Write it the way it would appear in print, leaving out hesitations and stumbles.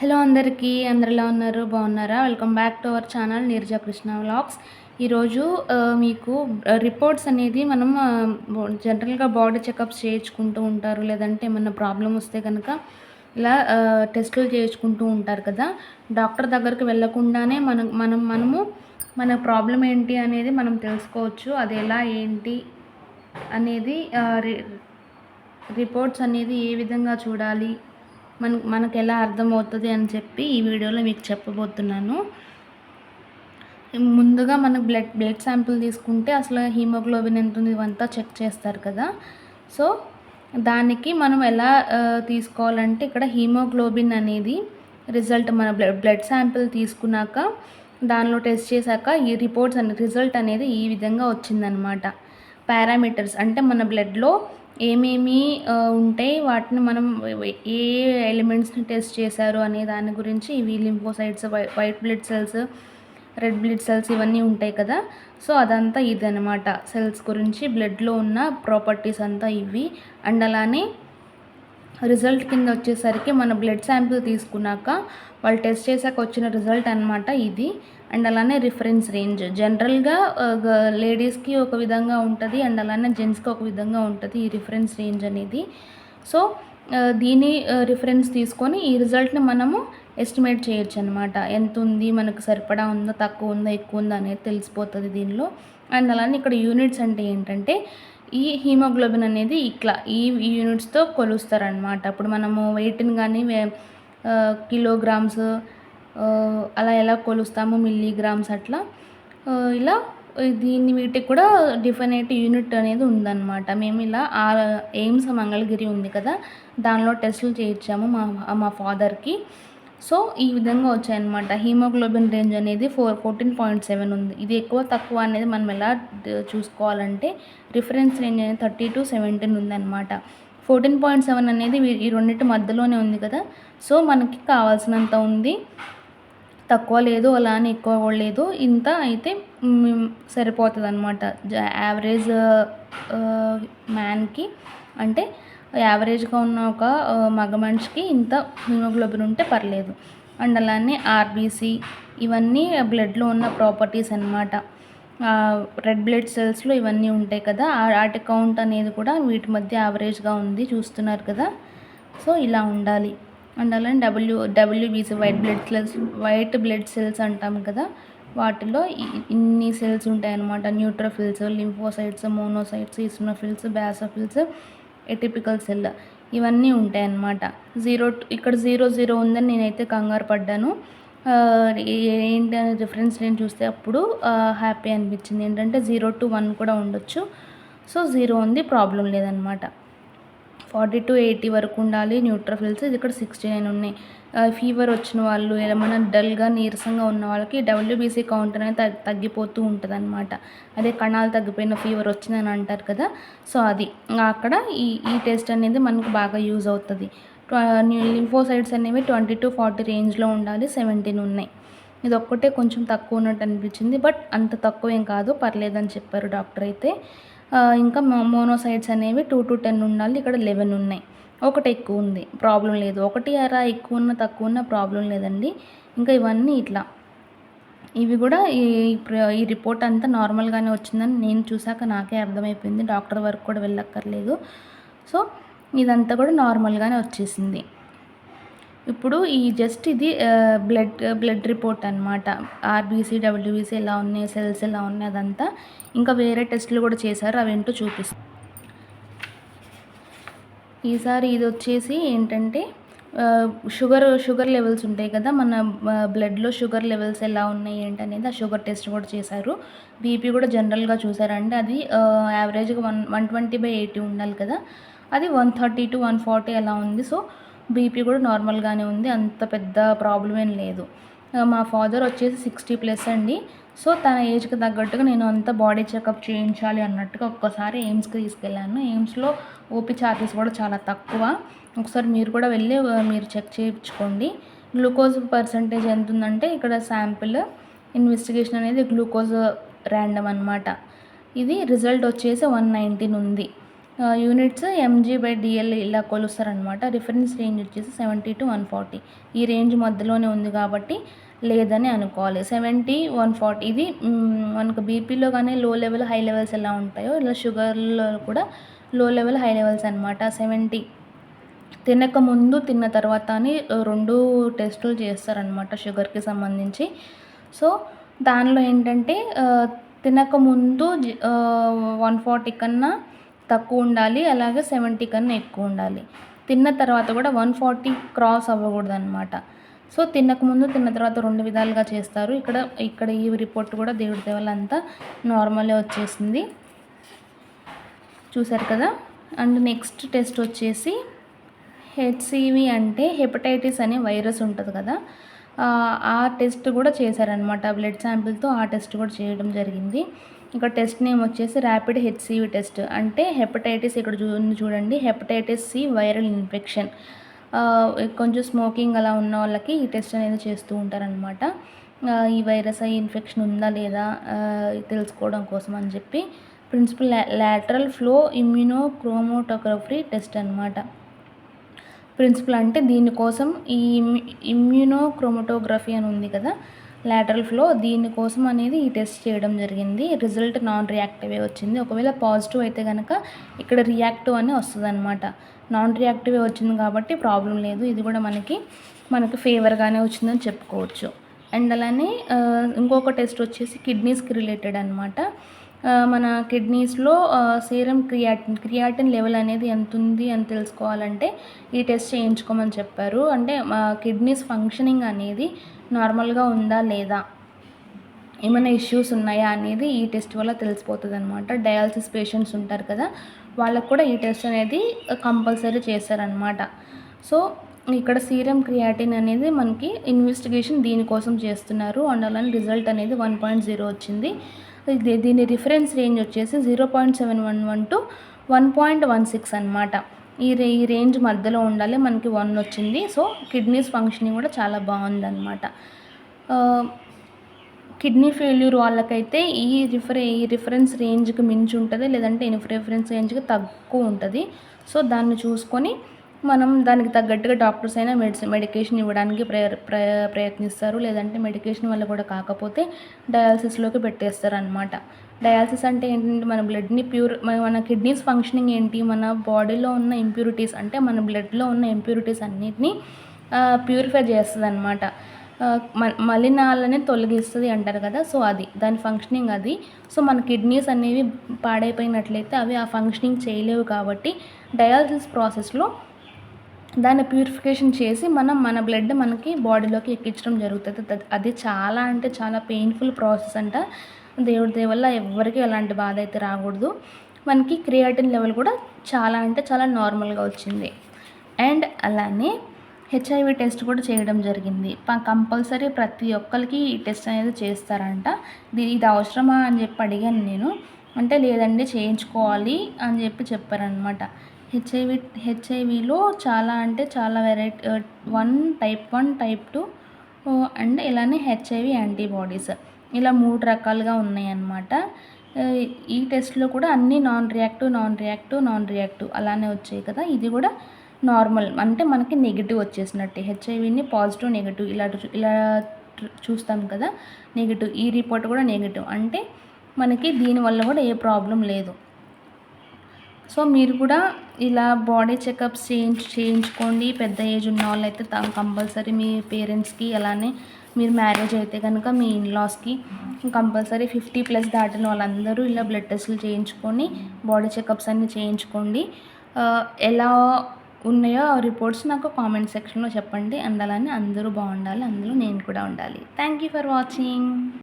Hello అందరికీ, అందరు ఎలా ఉన్నారు? బాగున్నారా? Welcome back to our channel Neeraja Krishna vlogs. ఈరోజు మీకు రిపోర్ట్స్ అనేది మనం జనరల్గా బాడీ చెకప్స్ చేయించుకుంటూ ఉంటారు. లేదంటే ఏమన్నా ప్రాబ్లమ్ వస్తే కనుక ఇలా టెస్టులు చేయించుకుంటూ ఉంటారు కదా. డాక్టర్ దగ్గరికి వెళ్ళకుండానే మనము మన ప్రాబ్లం ఏంటి అనేది మనం తెలుసుకోవచ్చు. అది ఎలా ఏంటి అనేది రిపోర్ట్స్ అనేది ఏ విధంగా చూడాలి, మనకు ఎలా అర్థమవుతుంది అని చెప్పి ఈ వీడియోలో మీకు చెప్పబోతున్నాను. ముందుగా మన బ్లడ్ శాంపిల్ తీసుకుంటే అసలు హీమోగ్లోబిన్ ఎంత ఉంది ఇవంతా చెక్ చేస్తారు కదా. సో దానికి మనం ఎలా తీసుకోవాలంటే ఇక్కడ హీమోగ్లోబిన్ అనేది రిజల్ట్ మన బ్లడ్ శాంపిల్ తీసుకున్నాక దానిలో టెస్ట్ చేశాక ఈ రిపోర్ట్స్ రిజల్ట్ అనేది ఈ విధంగా వచ్చిందనమాట. పారామీటర్స్ అంటే మన బ్లడ్లో ఏమేమి ఉంటాయి, వాటిని మనం ఏ ఎలిమెంట్స్ని టెస్ట్ చేశారు అనే దాని గురించి ఇవి lymphocytes, white blood cells, red blood cells ఇవన్నీ ఉంటాయి కదా. సో అదంతా ఇదనమాట. సెల్స్ గురించి బ్లడ్లో ఉన్న ప్రాపర్టీస్ అంతా ఇవి. అండ్ అలానే రిజల్ట్ కింద వచ్చేసరికి మన బ్లడ్ శాంపిల్ తీసుకున్నాక వాళ్ళు టెస్ట్ చేశాక వచ్చిన రిజల్ట్ అనమాట ఇది. అండ్ అలానే రిఫరెన్స్ రేంజ్ జనరల్గా లేడీస్కి ఒక విధంగా ఉంటుంది, అండ్ అలానే జెంట్స్కి ఒక విధంగా ఉంటుంది ఈ రిఫరెన్స్ రేంజ్ అనేది. సో దీని రిఫరెన్స్ తీసుకొని ఈ రిజల్ట్ని మనము ఎస్టిమేట్ చేయొచ్చు అనమాట. ఎంత ఉంది, మనకు సరిపడా ఉందా, తక్కువ ఉందా, ఎక్కువ ఉందా అనేది తెలిసిపోతుంది దీనిలో. అండ్ అలానే ఇక్కడ యూనిట్స్ అంటే ఏంటంటే ఈ హీమోగ్లోబిన్ అనేది ఇట్లా ఈ యూనిట్స్తో కొలుస్తారనమాట. అప్పుడు మనము వెయిట్ని కానీ కిలోగ్రామ్స్ అలా ఎలా కొలుస్తాము, మిల్లీగ్రామ్స్ అట్లా ఇలా వీటికి కూడా డిఫైనైట్ యూనిట్ అనేది ఉందన్నమాట. మేము ఇలా ఎయిమ్స్ మంగళగిరి ఉంది కదా, దానిలో టెస్టులు చేయించాము మా ఫాదర్కి. సో ఈ విధంగా వచ్చాయన్నమాట. హీమోగ్లోబిన్ రేంజ్ అనేది 14.7 ఉంది. ఇది ఎక్కువ తక్కువ అనేది మనం ఎలా చూసుకోవాలంటే రిఫరెన్స్ రేంజ్ అనేది 30 to 17 ఉందన్నమాట. 14.7 అనేది ఈ రెండింటి మధ్యలోనే ఉంది కదా. సో మనకి కావాల్సినంత ఉంది, తక్కువ లేదు, అలా అని ఎక్కువ కూడా లేదు. ఇంత అయితే సరిపోతుంది అనమాట. యావరేజ్ మ్యాన్కి అంటే యావరేజ్గా ఉన్న ఒక మగ మనిషికి ఇంత హీమోగ్లోబిన్ ఉంటే పర్లేదు. అండ్ అలానే ఆర్బీసీ ఇవన్నీ బ్లడ్లో ఉన్న ప్రాపర్టీస్ అన్నమాట. రెడ్ బ్లడ్ సెల్స్లో ఇవన్నీ ఉంటాయి కదా, వాటి కౌంట్ అనేది కూడా వీటి మధ్య యావరేజ్గా ఉంది, చూస్తున్నారు కదా. సో ఇలా ఉండాలి. అండ్ అలానే డబ్ల్యూబీసీ వైట్ బ్లడ్ సెల్స్ అంటాం కదా, వాటిలో ఇన్ని సెల్స్ ఉంటాయి అన్నమాట. Neutrophils, lymphocytes, monocytes, eosinophils, basophils, atypical cell ఇవన్నీ ఉంటాయి అన్నమాట. ఇక్కడ 0 ఉందని నేనైతే కంగారు పడ్డాను. ఏంటి అనే రిఫరెన్స్ నేను చూస్తే అప్పుడు హ్యాపీ అనిపించింది. ఏంటంటే 0 to 1 కూడా ఉండొచ్చు. సో 0 ఉంది, ప్రాబ్లం లేదనమాట. 40 to 80 వరకు ఉండాలి న్యూట్రోఫిల్స్. ఇది ఇక్కడ 69 ఉన్నాయి. ఫీవర్ వచ్చిన వాళ్ళు, ఏమైనా డల్గా నీరసంగా ఉన్న వాళ్ళకి డబ్ల్యూబీసీ కౌంట్ అనేది తగ్గిపోతూ ఉంటుంది అనమాట. అదే కణాలు తగ్గిపోయిన ఫీవర్ వచ్చిందని అంటారు కదా. సో అది అక్కడ ఈ టెస్ట్ అనేది మనకు బాగా యూజ్ అవుతుంది. లింఫోసైట్స్ అనేవి 20 to 40 రేంజ్లో ఉండాలి, 17 ఉన్నాయి. ఇది ఒక్కటే కొంచెం తక్కువ ఉన్నట్టు అనిపించింది, బట్ అంత తక్కువ ఏం కాదు, పర్లేదని చెప్పారు డాక్టర్ అయితే. ఇంకా మోనోసైట్స్ అనేవి 2 to 10 ఉండాలి, ఇక్కడ 11 ఉన్నాయి. ఒకటి ఎక్కువ ఉంది, ప్రాబ్లం లేదు. ఒకటి అరా ఎక్కువ ఉన్న తక్కువ ఉన్న ప్రాబ్లం లేదండి. ఇంకా ఇవన్నీ ఇట్లా ఇవి కూడా ఈ రిపోర్ట్ అంతా నార్మల్గానే వచ్చిందని నేను చూసాక నాకే అర్థమైపోయింది. డాక్టర్ వరకు కూడా వెళ్ళక్కర్లేదు. సో ఇదంతా కూడా నార్మల్గానే వచ్చేసింది. ఇప్పుడు ఇది బ్లడ్ రిపోర్ట్ అనమాట. ఆర్బీసీ, డబ్ల్యూబీసీ ఎలా ఉన్నాయి, సెల్స్ ఎలా ఉన్నాయి అదంతా. ఇంకా వేరే టెస్టులు కూడా చేశారు, అవేంటో చూపిస్తాను. ఈసారి ఇది వచ్చేసి ఏంటంటే షుగర్ లెవెల్స్ ఉంటాయి కదా, మన బ్లడ్లో షుగర్ లెవెల్స్ ఎలా ఉన్నాయి ఏంటనేది ఆ షుగర్ టెస్ట్ కూడా చేశారు. బీపీ కూడా జనరల్గా చూసారంటే అది యావరేజ్గా 120/80 ఉండాలి కదా, అది 130 to 140 అలా ఉంది. సో బీపీ కూడా నార్మల్గానే ఉంది, అంత పెద్ద ప్రాబ్లం ఏం లేదు. మా ఫాదర్ వచ్చేసి 60+ అండి. సో తన ఏజ్కి తగ్గట్టుగా నేను అంతా బాడీ చెకప్ చేయించాలి అన్నట్టుగా ఒక్కసారి ఎయిమ్స్కి తీసుకెళ్ళాను. ఎయిమ్స్లో ఓపీ ఛార్జెస్ కూడా చాలా తక్కువ. ఒకసారి మీరు కూడా వెళ్ళి మీరు చెక్ చేయించుకోండి. గ్లూకోజ్ పర్సంటేజ్ ఎంత ఉందంటే ఇక్కడ శాంపిల్ ఇన్వెస్టిగేషన్ అనేది గ్లూకోజ్ ర్యాండమ్ అనమాట. ఇది రిజల్ట్ వచ్చేసి 119 ఉంది. యూనిట్స్ mg/dl ఇలా కొలుస్తారనమాట. రిఫరెన్స్ రేంజ్ వచ్చేసి 70 to 140 ఈ రేంజ్ మధ్యలోనే ఉంది కాబట్టి లేదని అనుకోవాలి. 70, 140 ఇది మనకు బీపీలో కానీ లో లెవెల్, హై లెవెల్స్ ఎలా ఉంటాయో ఇలా షుగర్‌లో కూడా లో లెవెల్, హై లెవెల్స్ అనమాట. 70 తినక ముందు, తిన్న తర్వాత అని 2 టెస్టులు చేస్తారనమాట షుగర్‌కి సంబంధించి. సో, దానిలో ఏంటంటే తినక ముందు 140 కన్నా తక్కువ ఉండాలి. అలాగే 70 కన్నా ఎక్కువ ఉండాలి. తిన్న తర్వాత కూడా 140 క్రాస్ అవ్వకూడదనమాట. సో, తినకముందు, తిన్న తర్వాత 2 విధాలుగా చేస్తారు. ఇక్కడ ఈ రిపోర్ట్ కూడా దేవుడి దయ వల్ల అంతా నార్మలే వచ్చేసింది. చూసారు కదా. అండ్ నెక్స్ట్ టెస్ట్ వచ్చేసి హెచ్సివి అంటే హెపటైటిస్ అనే వైరస్ ఉంటుంది కదా, ఆ టెస్ట్ కూడా చేశారనమాట. బ్లడ్ శాంపిల్తో ఆ టెస్ట్ కూడా చేయడం జరిగింది. ఇక్కడ టెస్ట్ నేమ్ వచ్చేసి ర్యాపిడ్ హెచ్సివి టెస్ట్. అంటే హెపటైటిస్ ఇక్కడ చూడండి, హెపటైటిస్ సి వైరల్ ఇన్ఫెక్షన్. కొంచెం స్మోకింగ్ అలా ఉన్న వాళ్ళకి ఈ టెస్ట్ అనేది చేస్తూ ఉంటారనమాట. ఈ వైరస్ ఇన్ఫెక్షన్ ఉందా లేదా తెలుసుకోవడం కోసం అని చెప్పి ప్రిన్సిపల్ లాటరల్ ఫ్లో ఇమ్యూనోక్రోమటోగ్రఫీ టెస్ట్ అనమాట. ప్రిన్సిపల్ అంటే దీనికోసం ఈ ఇమ్యూనోక్రోమటోగ్రఫీ అని ఉంది కదా, లాటరల్ ఫ్లో, దీనికోసం అనేది ఈ టెస్ట్ చేయడం జరిగింది. రిజల్ట్ నాన్ రియాక్టివే వచ్చింది. ఒకవేళ పాజిటివ్ అయితే కనుక ఇక్కడ రియాక్టివ్ అని వస్తుంది అనమాట. నాన్ రియాక్టివే వచ్చింది కాబట్టి ప్రాబ్లం లేదు. ఇది కూడా మనకి ఫేవర్గానే వచ్చిందని చెప్పుకోవచ్చు. అండ్ అలానే ఇంకొక టెస్ట్ వచ్చేసి కిడ్నీస్కి రిలేటెడ్ అనమాట. మన కిడ్నీస్లో సీరం క్రియాటిన్ లెవెల్ అనేది ఎంత ఉంది అని తెలుసుకోవాలంటే ఈ టెస్ట్ చేయించుకోమని చెప్పారు. అంటే కిడ్నీస్ ఫంక్షనింగ్ అనేది నార్మల్గా ఉందా లేదా, ఏమైనా ఇష్యూస్ ఉన్నాయా అనేది ఈ టెస్ట్ వల్ల తెలిసిపోతుంది అనమాట. డయాలసిస్ పేషెంట్స్ ఉంటారు కదా, వాళ్ళకు కూడా ఈ టెస్ట్ అనేది కంపల్సరీ చేస్తారనమాట. సో, ఇక్కడ సీరం క్రియాటిన్ అనేది మనకి ఇన్వెస్టిగేషన్ దీనికోసం చేస్తున్నారు. అండ్ అలానే రిజల్ట్ అనేది 1.0 వచ్చింది. దీని రిఫరెన్స్ రేంజ్ వచ్చేసి 0.711 to 1.16 అనమాట. ఈ రేంజ్ మధ్యలో ఉండాలి. మనకి 1 వచ్చింది. సో, కిడ్నీస్ ఫంక్షనింగ్ కూడా చాలా బాగుందన్నమాట. కిడ్నీ ఫెయిల్యూర్ వాళ్ళకైతే ఈ రిఫరెన్స్ రేంజ్కి మించి ఉంటుంది, లేదంటే రిఫరెన్స్ రేంజ్కి తక్కువ ఉంటుంది. సో, దాన్ని చూసుకొని మనం దానికి తగ్గట్టుగా డాక్టర్స్ అయినా మెడికేషన్ ఇవ్వడానికి ప్రయత్నిస్తారు. లేదంటే మెడికేషన్ వల్ల కూడా కాకపోతే డయాలసిస్లోకి పెట్టేస్తారు అనమాట. డయాలసిస్ అంటే ఏంటంటే మన బ్లడ్ని మన కిడ్నీస్ ఫంక్షనింగ్ ఏంటి, మన బాడీలో ఉన్న ఇంప్యూరిటీస్ అంటే మన బ్లడ్లో ఉన్న ఇంప్యూరిటీస్ అన్నిటినీ ప్యూరిఫై చేస్తుంది అనమాట. మలినాలని తొలగిస్తుంది అంటారు కదా, సో అది దాని ఫంక్షనింగ్ అది. సో, మన కిడ్నీస్ అనేవి పాడైపోయినట్లయితే అవి ఆ ఫంక్షనింగ్ చేయలేవు కాబట్టి డయాలసిస్ ప్రాసెస్లో దాన్ని ప్యూరిఫికేషన్ చేసి మన బ్లడ్ మనకి బాడీలోకి ఎక్కించడం జరుగుతుంది. అది చాలా అంటే చాలా పెయిన్ఫుల్ ప్రాసెస్ అంట. దేవుడి దయ వల్ల ఎవ్వరికీ ఎలాంటి బాధ అయితే రాకూడదు. మనకి క్రియాటిన్ లెవెల్ కూడా చాలా అంటే చాలా నార్మల్గా వచ్చింది. అండ్ అలానే హెచ్ఐవి టెస్ట్ కూడా చేయడం జరిగింది. కంపల్సరీ ప్రతి ఒక్కరికి ఈ టెస్ట్ అనేది చేస్తారంట. ఇది అవసరమా అని చెప్పి అడిగాను నేను. అంటే లేదండి చేయించుకోవాలి అని చెప్పి చెప్పారనమాట. హెచ్ఐవిలో చాలా అంటే చాలా వెరైటీ, టైప్ 1, టైప్ 2 అండ్ ఇలానే హెచ్ఐవి యాంటీబాడీస్ ఇలా 3 రకాలుగా ఉన్నాయన్నమాట. ఈ టెస్ట్లో కూడా అన్నీ నాన్ రియాక్టివ్ అలానే వచ్చాయి కదా. ఇది కూడా నార్మల్ అంటే మనకి నెగిటివ్ వచ్చేసినట్టే. హెచ్ఐవిని పాజిటివ్, నెగిటివ్ ఇలా చూస్తాం కదా, నెగిటివ్. ఈ రిపోర్ట్ కూడా నెగిటివ్ అంటే మనకి దీనివల్ల కూడా ఏ ప్రాబ్లం లేదు. సో, మీరు కూడా ఇలా బాడీ చెకప్స్ చేయించుకోండి. పెద్ద ఏజ్ ఉన్న వాళ్ళు అయితే కంపల్సరీ మీ పేరెంట్స్కి, అలానే మీరు మ్యారేజ్ అయితే కనుక మీ ఇన్లాస్కి కంపల్సరీ 50+ దాటిన వాళ్ళందరూ ఇలా బ్లడ్ టెస్టులు చేయించుకొని బాడీ చెకప్స్ అన్నీ చేయించుకోండి. ఎలా ఉన్నాయో ఆ రిపోర్ట్స్ నాకు కామెంట్ సెక్షన్లో చెప్పండి. అండ్ అలానే అందరూ బాగుండాలి, అందులో నేను కూడా ఉండాలి. Thank you for watching.